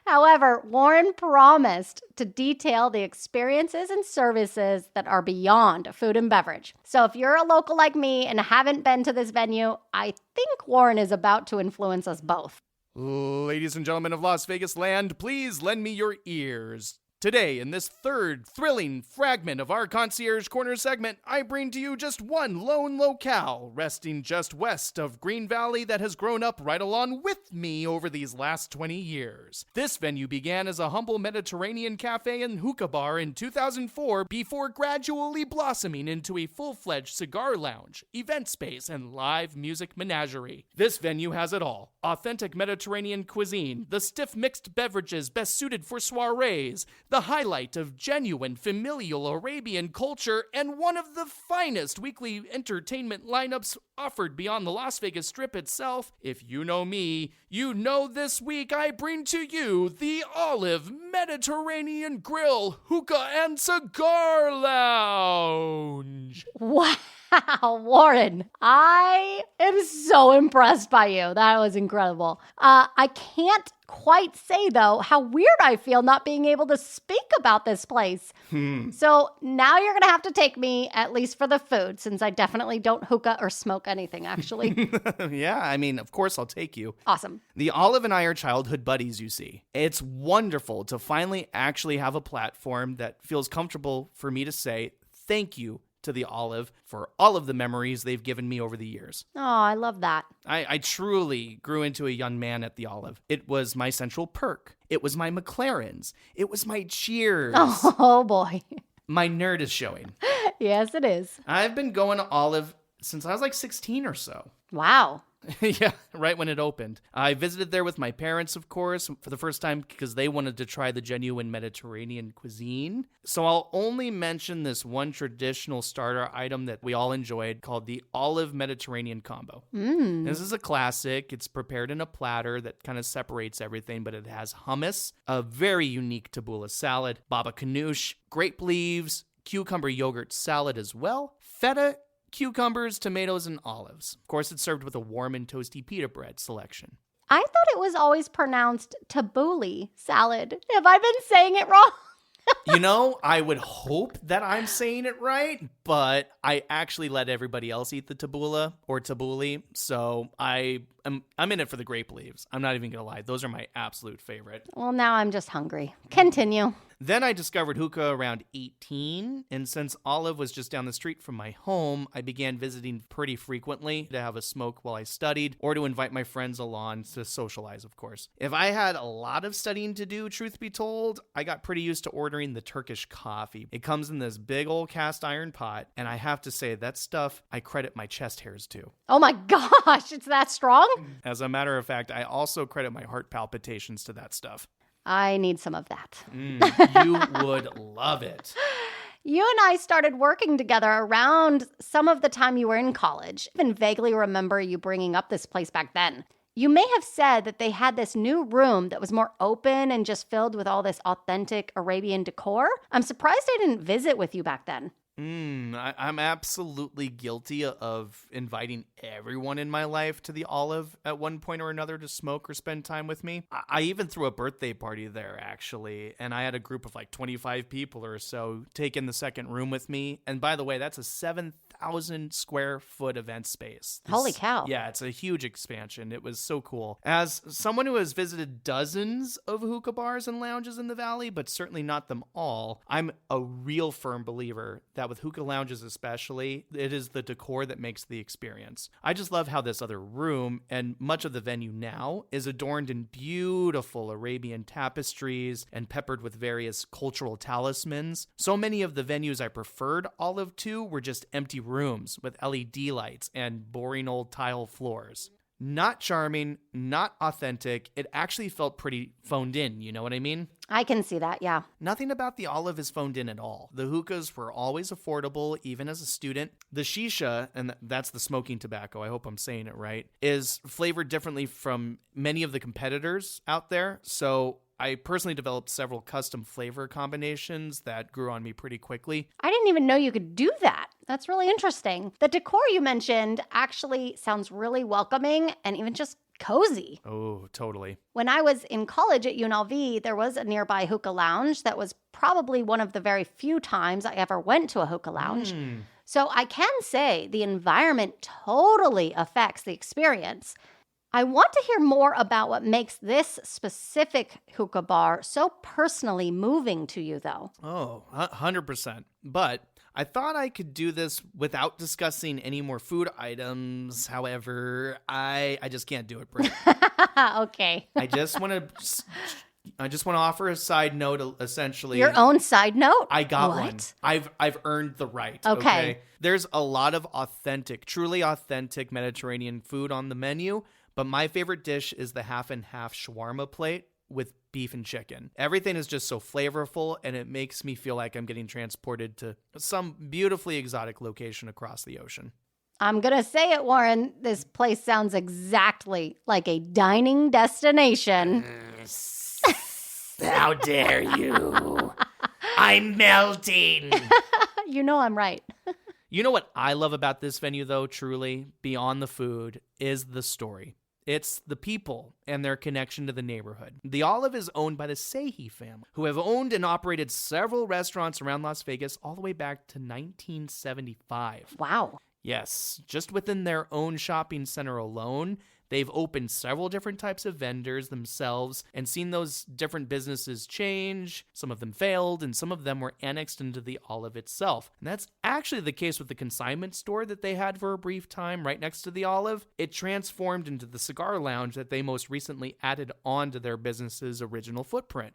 However, Warren promised to detail the experiences and services that are beyond food and beverage. So if you're a local like me and haven't been to this venue, I think Warren is about to influence us both. Ladies and gentlemen of Las Vegas land, please lend me your ears. Today, in this third thrilling fragment of our Concierge Corner segment, I bring to you just one lone locale, resting just west of Green Valley that has grown up right along with me over these last 20 years. This venue began as a humble Mediterranean cafe and hookah bar in 2004 before gradually blossoming into a full-fledged cigar lounge, event space, and live music menagerie. This venue has it all. Authentic Mediterranean cuisine, the stiff mixed beverages best suited for soirees, the highlight of genuine familial Arabian culture, and one of the finest weekly entertainment lineups offered beyond the Las Vegas Strip itself. If you know me, you know this week I bring to you the Olive Mediterranean Grill, Hookah and Cigar Lounge. Wow, Warren, I am so impressed by you. That was incredible. I can't quite say, though, how weird I feel not being able to speak about this place. So now you're going to have to take me, at least for the food, since I definitely don't hookah or smoke anything, actually. Yeah, I mean, of course I'll take you. Awesome. The Olive and I are childhood buddies, you see. It's wonderful to finally actually have a platform that feels comfortable for me to say thank you to the Olive for all of the memories they've given me over the years. Oh, I love that. I truly grew into a young man at the Olive. It was my central perk. It was my McLarens. It was my Cheers. Oh, boy. My nerd is showing. Yes, it is. I've been going to Olive since I was like 16 or so. Wow. Yeah, right when it opened. I visited there with my parents, of course, for the first time because they wanted to try the genuine Mediterranean cuisine. So I'll only mention this one traditional starter item that we all enjoyed called the Olive Mediterranean Combo. This is a classic. It's prepared in a platter that kind of separates everything, but it has hummus, a very unique tabbouleh salad, baba ganoush, grape leaves, cucumber yogurt salad as well, feta, cucumbers, tomatoes, and olives. Of course, it's served with a warm and toasty pita bread selection. I thought it was always pronounced tabbouleh salad. Have I been saying it wrong? You know, I would hope that I'm saying it right, but I actually let everybody else eat the tabbouleh or tabbouleh, so I'm in it for the grape leaves. I'm not even gonna lie. Those are my absolute favorite. Well, now I'm just hungry. Continue. Then I discovered hookah around 18, and since Olive was just down the street from my home, I began visiting pretty frequently to have a smoke while I studied, or to invite my friends along to socialize, of course. If I had a lot of studying to do, truth be told, I got pretty used to ordering the Turkish coffee. It comes in this big old cast iron pot, and I have to say, that stuff I credit my chest hairs to. Oh my gosh, it's that strong? As a matter of fact, I also credit my heart palpitations to that stuff. I need some of that. You would love it. You and I started working together around some of the time you were in college. I even vaguely remember you bringing up this place back then. You may have said that they had this new room that was more open and just filled with all this authentic Arabian decor. I'm surprised I didn't visit with you back then. I'm absolutely guilty of inviting everyone in my life to the Olive at one point or another to smoke or spend time with me. I even threw a birthday party there, actually, and I had a group of like 25 people or so take in the second room with me. And by the way, that's a 7,000 square foot event space. Holy cow. Yeah, it's a huge expansion. It was so cool. As someone who has visited dozens of hookah bars and lounges in the Valley, but certainly not them all, I'm a real firm believer that with hookah lounges especially, it is the decor that makes the experience. I just love how this other room, and much of the venue now, is adorned in beautiful Arabian tapestries and peppered with various cultural talismans. So many of the venues I preferred Olive to were just empty rooms with LED lights and boring old tile floors. Not charming, not authentic. It actually felt pretty phoned in, you know what I mean? I can see that, yeah. Nothing about the Olive is phoned in at all. The hookahs were always affordable, even as a student. The shisha, and that's the smoking tobacco, I hope I'm saying it right, is flavored differently from many of the competitors out there. So I personally developed several custom flavor combinations that grew on me pretty quickly. I didn't even know you could do that. That's really interesting. The decor you mentioned actually sounds really welcoming and even just cozy. Oh, totally. When I was in college at UNLV, there was a nearby hookah lounge that was probably one of the very few times I ever went to a hookah lounge. So I can say the environment totally affects the experience. I want to hear more about what makes this specific hookah bar so personally moving to you, though. Oh, 100%. But I thought I could do this without discussing any more food items. However, I just can't do it, Britt. Okay. I just want to offer a side note, essentially. Your own side note? I got What? one. I've earned the right. Okay. There's a lot of truly authentic Mediterranean food on the menu, but my favorite dish is the half and half shawarma plate with beef and chicken. Everything is just so flavorful, and it makes me feel like I'm getting transported to some beautifully exotic location across the ocean. I'm going to say it, Warren. This place sounds exactly like a dining destination. How dare you? I'm melting. You know I'm right. You know what I love about this venue, though, truly, beyond the food, is the story. It's the people and their connection to the neighborhood. The Olive is owned by the Sehi family, who have owned and operated several restaurants around Las Vegas all the way back to 1975. Wow. Yes, just within their own shopping center alone, they've opened several different types of vendors themselves and seen those different businesses change. Some of them failed, and some of them were annexed into the Olive itself. And that's actually the case with the consignment store that they had for a brief time right next to the Olive. It transformed into the cigar lounge that they most recently added on to their business's original footprint.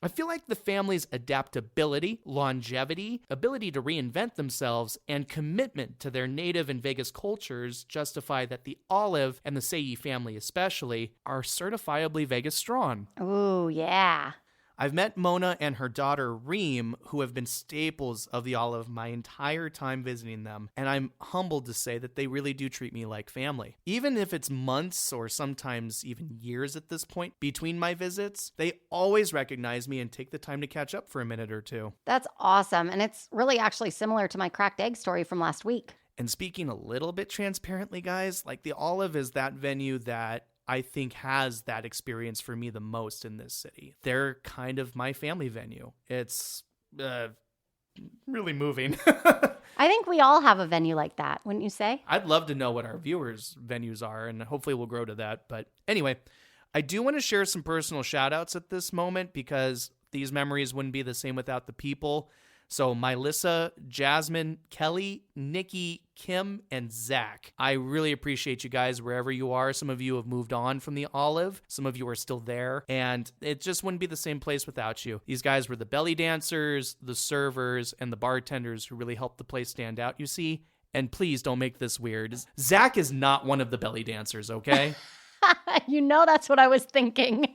I feel like the family's adaptability, longevity, ability to reinvent themselves, and commitment to their native and Vegas cultures justify that the Olive, and the Sehi family especially, are certifiably Vegas strong. Ooh, yeah. I've met Mona and her daughter Reem, who have been staples of the Olive my entire time visiting them, and I'm humbled to say that they really do treat me like family. Even if it's months or sometimes even years at this point between my visits, they always recognize me and take the time to catch up for a minute or two. That's awesome. And it's really actually similar to my cracked egg story from last week. And speaking a little bit transparently, guys, like the Olive is that venue that I think has that experience for me the most in this city. They're kind of my family venue. It's really moving. I think we all have a venue like that, wouldn't you say? I'd love to know what our viewers' venues are, and hopefully we'll grow to that. But anyway, I do want to share some personal shout outs at this moment because these memories wouldn't be the same without the people. So Mylissa, Jasmine, Kelly, Nikki, Kim, and Zach. I really appreciate you guys wherever you are. Some of you have moved on from the Olive. Some of you are still there. And it just wouldn't be the same place without you. These guys were the belly dancers, the servers, and the bartenders who really helped the place stand out, you see. And please don't make this weird. Zach is not one of the belly dancers, okay? You know that's what I was thinking.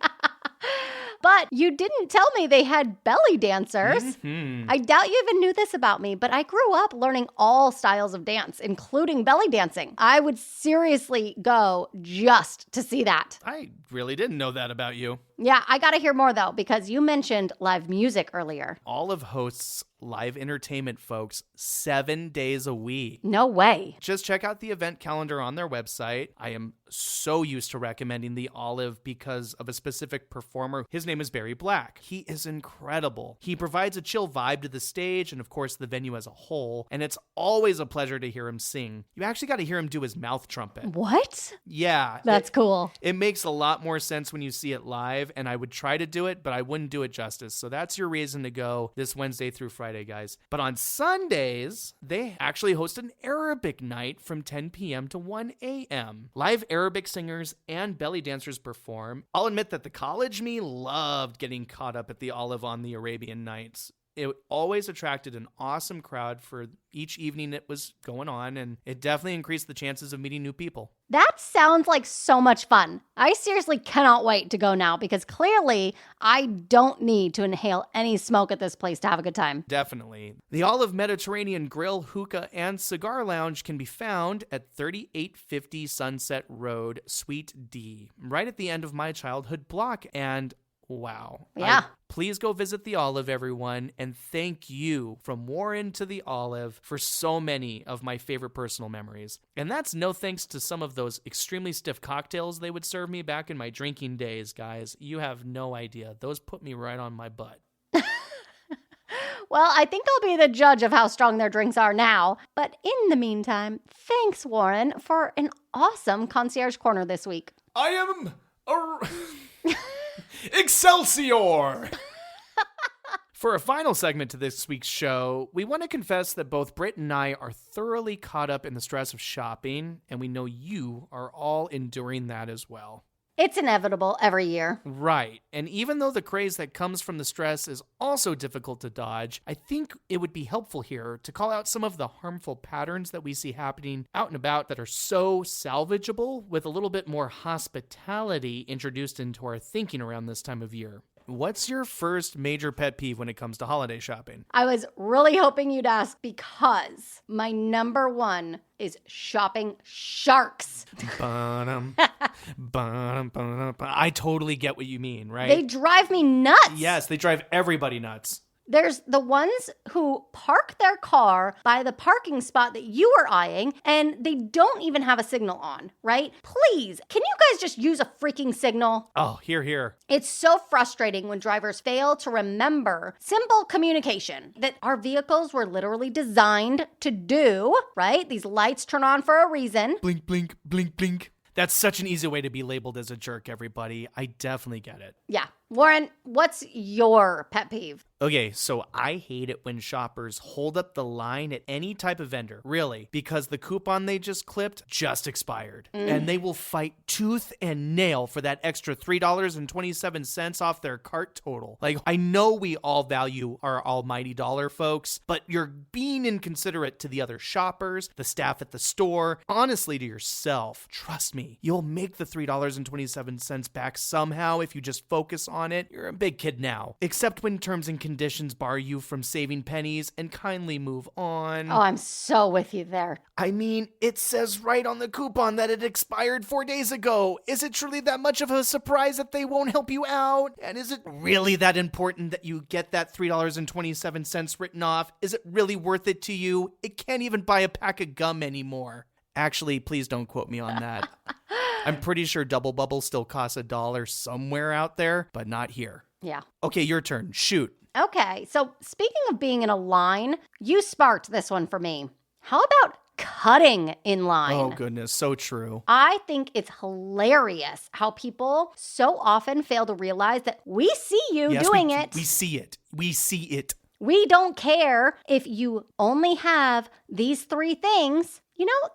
But you didn't tell me they had belly dancers. Mm-hmm. I doubt you even knew this about me, but I grew up learning all styles of dance, including belly dancing. I would seriously go just to see that. I really didn't know that about you. Yeah, I gotta hear more though, because you mentioned live music earlier. Olive hosts live entertainment, folks, 7 days a week. No way. Just check out the event calendar on their website. I am so used to recommending the Olive because of a specific performer. His name is Barry Black. He is incredible. He provides a chill vibe to the stage and, of course, the venue as a whole, and it's always a pleasure to hear him sing. You actually got to hear him do his mouth trumpet. What? Yeah. That's cool. It makes a lot more sense when you see it live, and I would try to do it, but I wouldn't do it justice. So that's your reason to go this Wednesday through Friday, guys. But on Sundays, they actually host an Arabic night from 10 p.m. to 1 a.m. Live Arabic singers and belly dancers perform. I'll admit that the college me loved getting caught up at the Olive on the Arabian Nights. It always attracted an awesome crowd for each evening it was going on, and it definitely increased the chances of meeting new people. That sounds like so much fun. I seriously cannot wait to go now because clearly I don't need to inhale any smoke at this place to have a good time. Definitely. The Olive Mediterranean Grill, Hookah, and Cigar Lounge can be found at 3850 Sunset Road, Suite D, right at the end of my childhood block, and wow. Yeah. Please go visit the Olive, everyone, and thank you from Warren to the Olive for so many of my favorite personal memories. And that's no thanks to some of those extremely stiff cocktails they would serve me back in my drinking days, guys. You have no idea. Those put me right on my butt. Well, I think I'll be the judge of how strong their drinks are now. But in the meantime, thanks, Warren, for an awesome Concierge Corner this week. I am Excelsior! For a final segment to this week's show, we want to confess that both Britt and I are thoroughly caught up in the stress of shopping, and we know you are all enduring that as well. It's inevitable every year. Right. And even though the craze that comes from the stress is also difficult to dodge, I think it would be helpful here to call out some of the harmful patterns that we see happening out and about that are so salvageable with a little bit more hospitality introduced into our thinking around this time of year. What's your first major pet peeve when it comes to holiday shopping? I was really hoping you'd ask because my number one is shopping sharks. I totally get what you mean, right? They drive me nuts. Yes, they drive everybody nuts. There's the ones who park their car by the parking spot that you are eyeing, and they don't even have a signal on, right? Please, can you guys just use a freaking signal? Oh, here. It's so frustrating when drivers fail to remember simple communication that our vehicles were literally designed to do, right? These lights turn on for a reason. Blink, blink, blink, blink. That's such an easy way to be labeled as a jerk, everybody. I definitely get it. Yeah. Warren, what's your pet peeve? Okay, so I hate it when shoppers hold up the line at any type of vendor, really, because the coupon they just clipped just expired. And they will fight tooth and nail for that extra $3.27 off their cart total. Like, I know we all value our almighty dollar, folks, but you're being inconsiderate to the other shoppers, the staff at the store, honestly to yourself. Trust me, you'll make the $3.27 back somehow if you just focus on it. You're a big kid now, except when terms and conditions bar you from saving pennies and kindly move on. Oh, I'm so with you there. I mean, it says right on the coupon that it expired 4 days ago. Is it truly that much of a surprise that they won't help you out? And is it really that important that you get that $3.27 written off? Is it really worth it to you? It can't even buy a pack of gum anymore. Actually, please don't quote me on that. I'm pretty sure Double Bubble still costs $1 somewhere out there, but not here. Yeah. Okay, your turn. Shoot. Okay, so speaking of being in a line, you sparked this one for me. How about cutting in line? Oh, goodness. So true. I think it's hilarious how people so often fail to realize that we see you doing it. We see it. We see it. We don't care if you only have these 3 things. You know,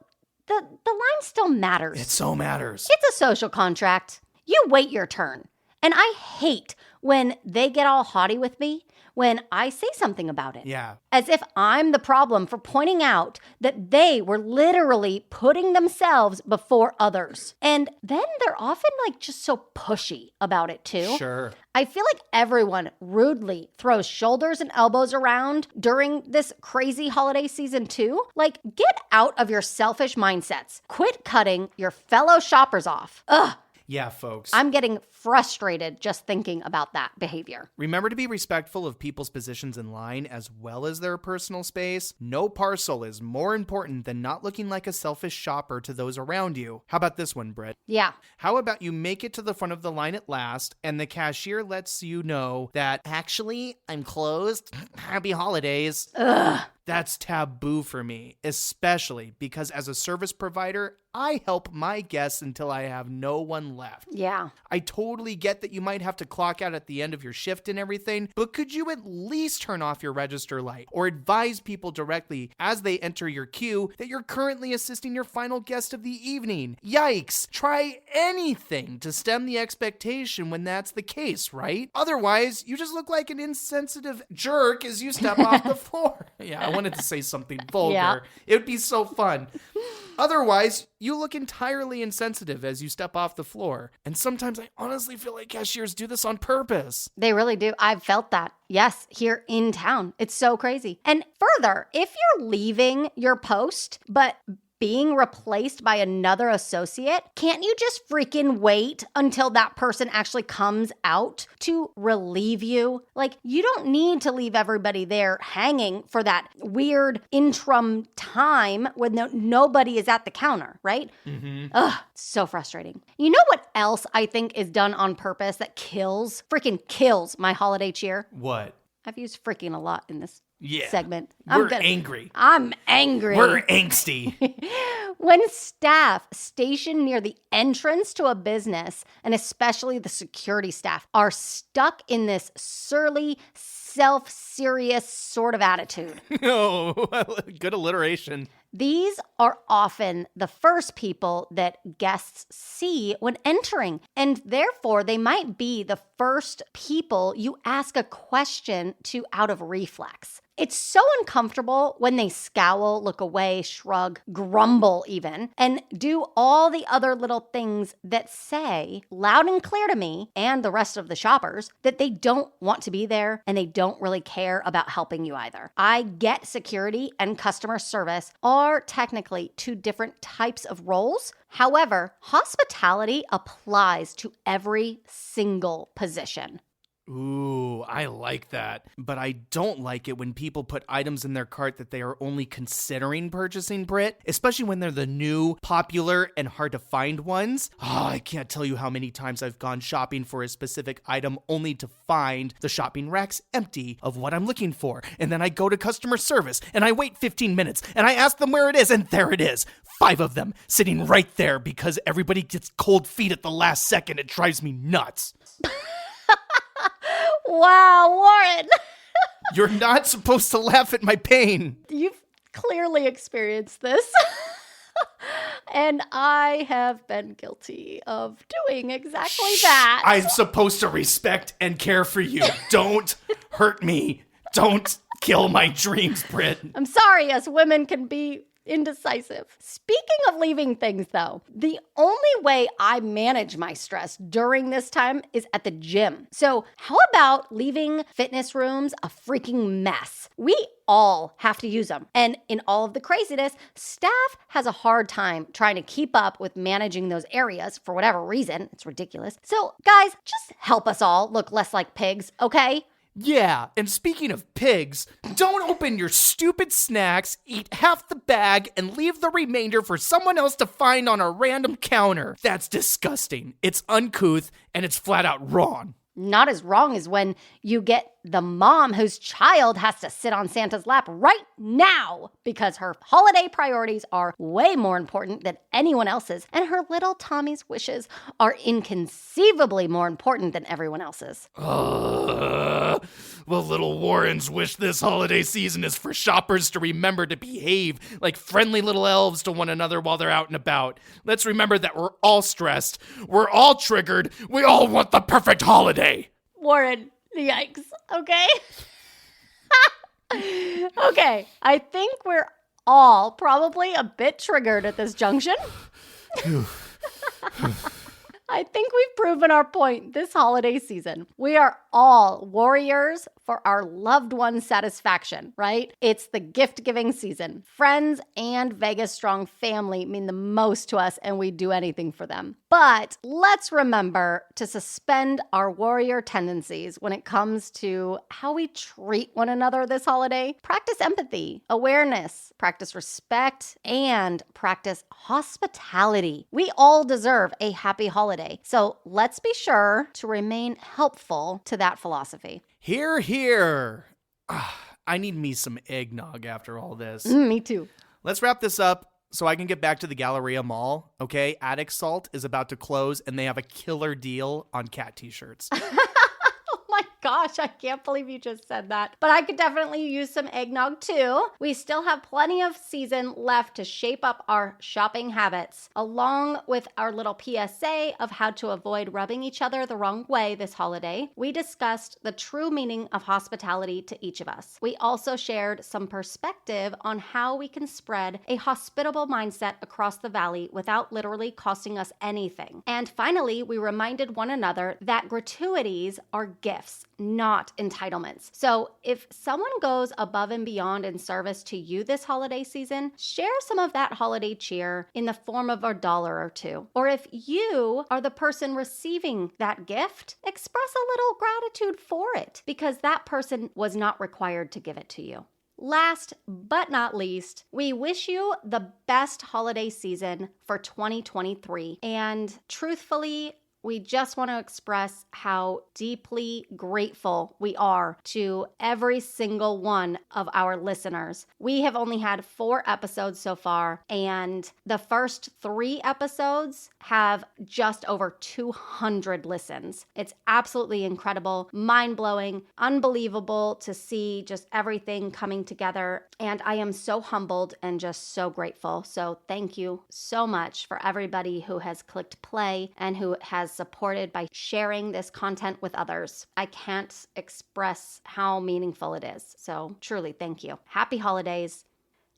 the line still matters. It so matters. It's a social contract. You wait your turn. And I hate when they get all haughty with me when I say something about it. Yeah. As if I'm the problem for pointing out that they were literally putting themselves before others. And then they're often like just so pushy about it too. Sure. I feel like everyone rudely throws shoulders and elbows around during this crazy holiday season too. Like, get out of your selfish mindsets. Quit cutting your fellow shoppers off. Ugh. Yeah, folks. I'm getting frustrated just thinking about that behavior. Remember to be respectful of people's positions in line as well as their personal space. No parcel is more important than not looking like a selfish shopper to those around you. How about this one, Britt? Yeah. How about you make it to the front of the line at last, and the cashier lets you know that, actually, I'm closed. Happy holidays. Ugh. That's taboo for me, especially because as a service provider, I help my guests until I have no one left. Yeah. I totally get that you might have to clock out at the end of your shift and everything, but could you at least turn off your register light or advise people directly as they enter your queue that you're currently assisting your final guest of the evening? Yikes! Try anything to stem the expectation when that's the case, right? Otherwise, you just look like an insensitive jerk as you step off the floor. Yeah, I wanted to say something vulgar. Yeah. It would be so fun. Otherwise, you look entirely insensitive as you step off the floor. And sometimes I honestly feel like cashiers do this on purpose. They really do. I've felt that. Yes, here in town. It's so crazy. And further, if you're leaving your post, but being replaced by another associate, can't you just freaking wait until that person actually comes out to relieve you? Like, you don't need to leave everybody there hanging for that weird interim time when nobody is at the counter, right? Mm-hmm. Ugh, so frustrating. You know what else I think is done on purpose that freaking kills my holiday cheer? What? I've used freaking a lot in this Yeah. segment. We're angry. I'm angry. We're angsty. When staff stationed near the entrance to a business, and especially the security staff, are stuck in this surly, self-serious sort of attitude. Oh, good alliteration. These are often the first people that guests see when entering, and therefore they might be the first people you ask a question to out of reflex. It's so uncomfortable when they scowl, look away, shrug, grumble even, and do all the other little things that say loud and clear to me and the rest of the shoppers that they don't want to be there and they don't really care about helping you either. I get security and customer service are technically two different types of roles. However, hospitality applies to every single position. Ooh, I like that. But I don't like it when people put items in their cart that they are only considering purchasing, Britt, especially when they're the new, popular, and hard to find ones. I can't tell you how many times I've gone shopping for a specific item only to find the shopping racks empty of what I'm looking for. And then I go to customer service and I wait 15 minutes and I ask them where it is, and there it is. 5 of them sitting right there because everybody gets cold feet at the last second. It drives me nuts. Wow, Warren. You're not supposed to laugh at my pain. You've clearly experienced this. And I have been guilty of doing exactly that. I'm supposed to respect and care for you. Don't hurt me. Don't kill my dreams, Britt. I'm sorry, us women can be indecisive. Speaking of leaving things, though, the only way I manage my stress during this time is at the gym. So how about leaving fitness rooms a freaking mess? We all have to use them. And in all of the craziness, staff has a hard time trying to keep up with managing those areas for whatever reason. It's ridiculous. So guys, just help us all look less like pigs, okay? Yeah, and speaking of pigs, don't open your stupid snacks, eat half the bag, and leave the remainder for someone else to find on a random counter. That's disgusting. It's uncouth, and it's flat out wrong. Not as wrong as when you get the mom whose child has to sit on Santa's lap right now because her holiday priorities are way more important than anyone else's, and her little Tommy's wishes are inconceivably more important than everyone else's. Well, little Warren's wish this holiday season is for shoppers to remember to behave like friendly little elves to one another while they're out and about. Let's remember that we're all stressed, we're all triggered, we all want the perfect holiday. Warren, yikes, okay? Okay, I think we're all probably a bit triggered at this junction. I think we've proven our point this holiday season. We are all warriors for our loved one's satisfaction, right? It's the gift-giving season. Friends and Vegas Strong family mean the most to us, and we do anything for them. But let's remember to suspend our warrior tendencies when it comes to how we treat one another this holiday. Practice empathy, awareness, practice respect, and practice hospitality. We all deserve a happy holiday, so let's be sure to remain helpful to that philosophy. Hear, hear. I need me some eggnog after all this. Me too. Let's wrap this up so I can get back to the Galleria Mall, okay? Attic Salt is about to close, and they have a killer deal on cat t-shirts. Oh my gosh, I can't believe you just said that. But I could definitely use some eggnog too. We still have plenty of season left to shape up our shopping habits, along with our little PSA of how to avoid rubbing each other the wrong way this holiday. We discussed the true meaning of hospitality to each of us. We also shared some perspective on how we can spread a hospitable mindset across the valley without literally costing us anything. And finally, we reminded one another that gratuities are gifts, not entitlements. So if someone goes above and beyond in service to you this holiday season, share some of that holiday cheer in the form of $1 or $2. Or if you are the person receiving that gift, express a little gratitude for it because that person was not required to give it to you. Last but not least, we wish you the best holiday season for 2023. And truthfully, We just want to express how deeply grateful we are to every single one of our listeners. We have only had 4 episodes so far, and the first 3 episodes have just over 200 listens. It's absolutely incredible, mind-blowing, unbelievable to see just everything coming together, and I am so humbled and just so grateful. So thank you so much for everybody who has clicked play and who has supported by sharing this content with others. I can't express how meaningful it is. So truly, thank you. Happy holidays.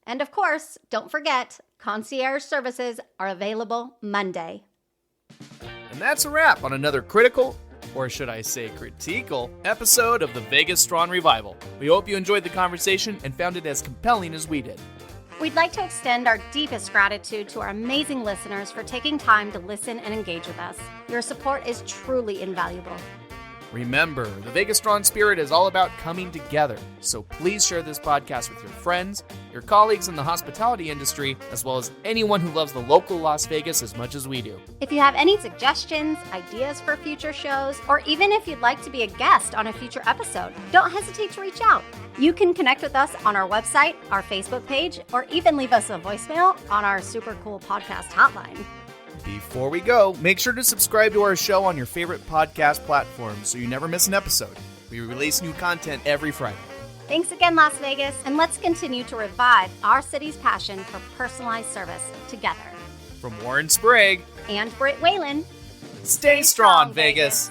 And of course, don't forget, concierge services are available Monday. And that's a wrap on another critical, or should I say critiqual, episode of the Vegas Strong Revival. We hope you enjoyed the conversation and found it as compelling as we did. We'd like to extend our deepest gratitude to our amazing listeners for taking time to listen and engage with us. Your support is truly invaluable. Remember, the Vegas Strong spirit is all about coming together, so please share this podcast with your friends, your colleagues in the hospitality industry, as well as anyone who loves the local Las Vegas as much as we do. If you have any suggestions, ideas for future shows, or even if you'd like to be a guest on a future episode, don't hesitate to reach out. You can connect with us on our website, our Facebook page, or even leave us a voicemail on our super cool podcast hotline. Before we go, make sure to subscribe to our show on your favorite podcast platform so you never miss an episode. We release new content every Friday. Thanks again, Las Vegas, and let's continue to revive our city's passion for personalized service together. From Warren Sprague and Britt Whalen, stay strong, Vegas.